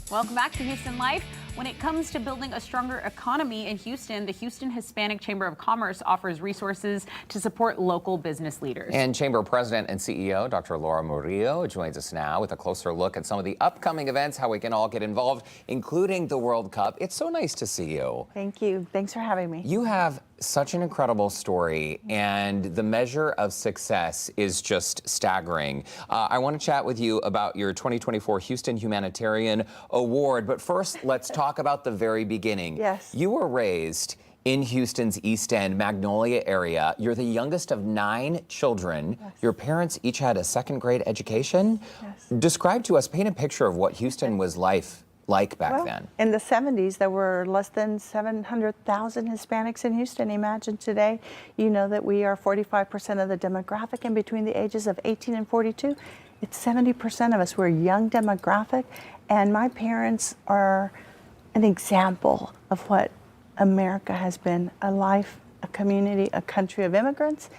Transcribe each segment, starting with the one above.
Welcome back to Houston Life. When it comes to building a stronger economy in Houston, the Houston Hispanic Chamber of Commerce offers resources to support local business leaders. And Chamber President and CEO Dr. Laura Murillo joins us now with a closer look at some of the upcoming events, how we can all get involved, including the World Cup. It's so nice to see you. Thank you. Thanks for having me. You have such an incredible story, and the measure of success is just staggering. I want to chat with you about your 2024 Houston Humanitarian Award, but first, let's talk about the very beginning. Yes. You were raised in Houston's East End, Magnolia area. You're the youngest of 9 children. Yes. Your parents each had a second-grade education. Yes. Describe to us, paint a picture of what Houston was like back then. In the 70s, there were less than 700,000 Hispanics in Houston. Imagine today, you know that we are 45% of the demographic, and between the ages of 18 and 42, it's 70% of us. We're a young demographic, and my parents are an example of what America has been, a life, a community, a country of immigrants.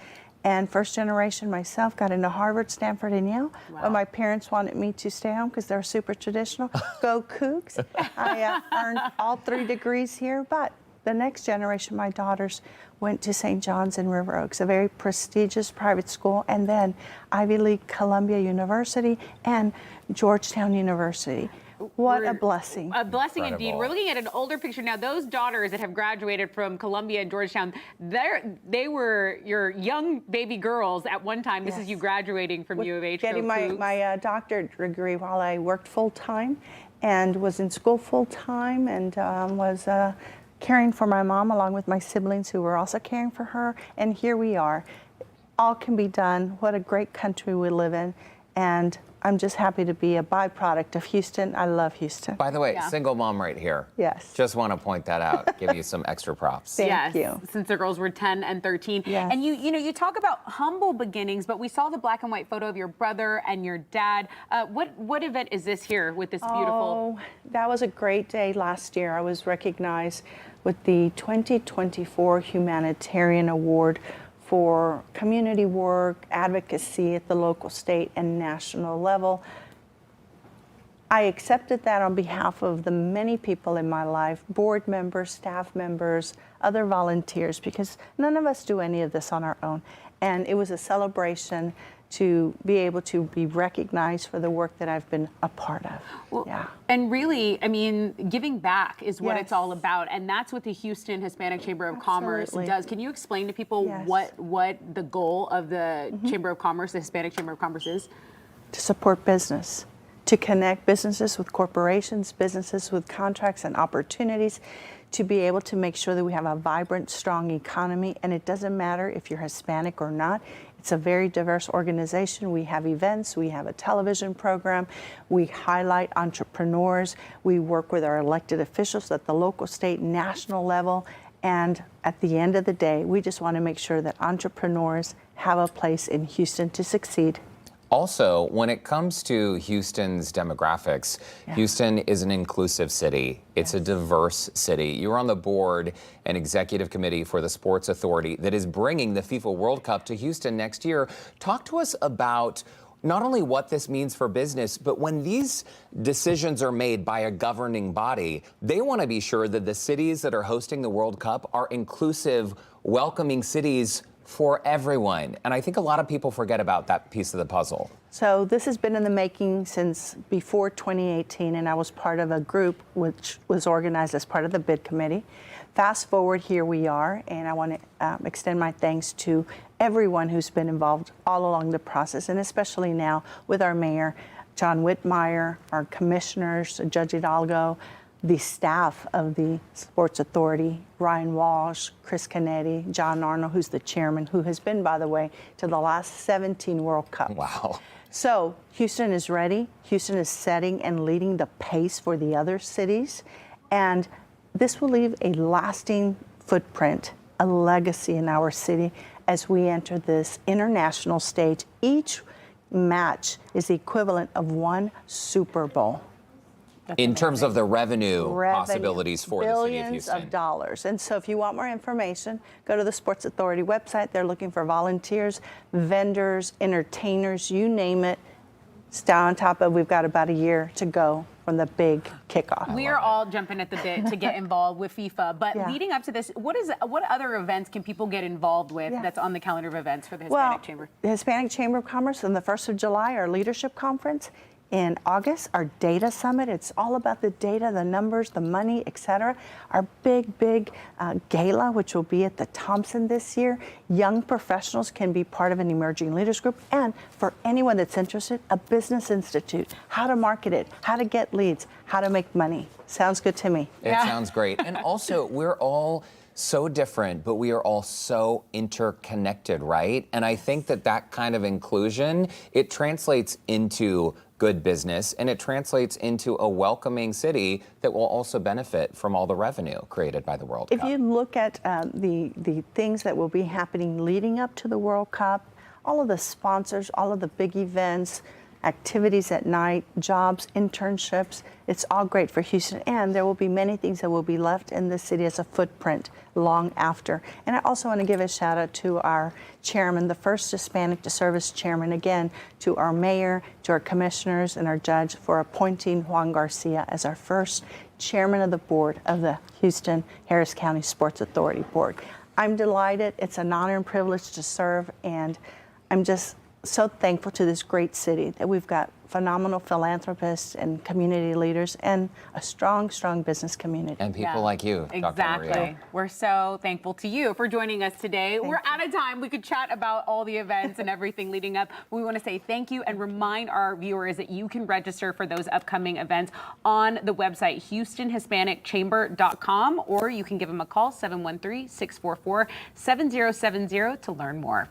And first generation myself, got into Harvard, Stanford, and Yale. Wow. But my parents wanted me to stay home because they're super traditional. Go Cougs. I earned all 3 degrees here, but the next generation, my daughters went to St. John's in River Oaks, a very prestigious private school, and then Ivy League, Columbia University, and Georgetown University. What a blessing. A blessing Incredible. indeed. We're looking at an older picture now. Those daughters that have graduated from Columbia and Georgetown, they were your young baby girls at one time. This is you graduating from U of H. Getting my doctorate degree while I worked full-time and was in school full-time and was caring for my mom along with my siblings who were also caring for her. And here we are. All can be done. What a great country we live in. And I'm just happy to be a byproduct of Houston. I love Houston. By the way, single mom right here. Yes. Just want to point that out, give you some extra props. Thank you. Since the girls were 10 and 13. Yes. And you talk about humble beginnings, but we saw the black and white photo of your brother and your dad. What event is this here with this beautiful? Oh, that was a great day last year. I was recognized with the 2024 Humanitarian Award for community work, advocacy at the local, state, and national level. I accepted that on behalf of the many people in my life, board members, staff members, other volunteers, because none of us do any of this on our own. And it was a celebration to be able to be recognized for the work that I've been a part of. Well, and really, I mean, giving back is what it's all about, and that's what the Houston Hispanic Chamber of Commerce does. Can you explain to people what the goal of the Chamber of Commerce, the Hispanic Chamber of Commerce, is? To support business, to connect businesses with corporations, businesses with contracts and opportunities, to be able to make sure that we have a vibrant, strong economy. And it doesn't matter if you're Hispanic or not. It's a very diverse organization. We have events, we have a television program, we highlight entrepreneurs, we work with our elected officials at the local, state, national level. And at the end of the day, we just want to make sure that entrepreneurs have a place in Houston to succeed. Also, when it comes to Houston's demographics, Houston is an inclusive city. It's a diverse city. You're on the board and executive committee for the Sports Authority that is bringing the FIFA World Cup to Houston next year. Talk to us about not only what this means for business, but when these decisions are made by a governing body, they want to be sure that the cities that are hosting the World Cup are inclusive, welcoming cities for everyone. And I think a lot of people forget about that piece of the puzzle. So this has been in the making since before 2018, and I was part of a group which was organized as part of the bid committee. Fast forward, here we are, and I want to extend my thanks to everyone who's been involved all along the process, and especially now with our mayor, John Whitmire, our commissioners, Judge Hidalgo, the staff of the Sports Authority, Ryan Walsh, Chris Canetti, John Arnold, who's the chairman, who has been, by the way, to the last 17 World Cups. Wow. So Houston is ready. Houston is setting and leading the pace for the other cities. And this will leave a lasting footprint, a legacy in our city as we enter this international stage. Each match is the equivalent of one Super Bowl. In terms of the revenue possibilities for the city of Houston. Billions of dollars. And so if you want more information, go to the Sports Authority website. They're looking for volunteers, vendors, entertainers, you name it. Stay on top of, we've got about a year to go from the big kickoff. We are all jumping at the bit to get involved with FIFA, but leading up to this, what other events can people get involved with that's on the calendar of events for the Hispanic Chamber? The Hispanic Chamber of Commerce on the 1st of July, our leadership conference. In August, our data summit. It's all about the data, the numbers, the money, etc. Our big gala, which will be at the Thompson this year. Young professionals can be part of an emerging leaders group. And for anyone that's interested, a business institute, how to market it, how to get leads, how to make money. Sounds good to me. It sounds great. And also, we're all so different, but we are all so interconnected, right? And I think that kind of inclusion, it translates into good business, and it translates into a welcoming city that will also benefit from all the revenue created by the World Cup. If you look at the things that will be happening leading up to the World Cup, all of the sponsors, all of the big events, activities at night, jobs, internships, it's all great for Houston. And there will be many things that will be left in the city as a footprint long after. And I also want to give a shout out to our chairman, the first Hispanic to serve as chairman, again, to our mayor, to our commissioners, and our judge for appointing Juan Garcia as our first chairman of the board of the Houston Harris County Sports Authority Board. I'm delighted. It's an honor and privilege to serve, and I'm just so thankful to this great city that we've got phenomenal philanthropists and community leaders and a strong business community. And people like you, Dr. Maria. We're so thankful to you for joining us today. We're out of time. We could chat about all the events and everything leading up. We want to say thank you and remind our viewers that you can register for those upcoming events on the website HoustonHispanicChamber.com, or you can give them a call, 713-644-7070 to learn more.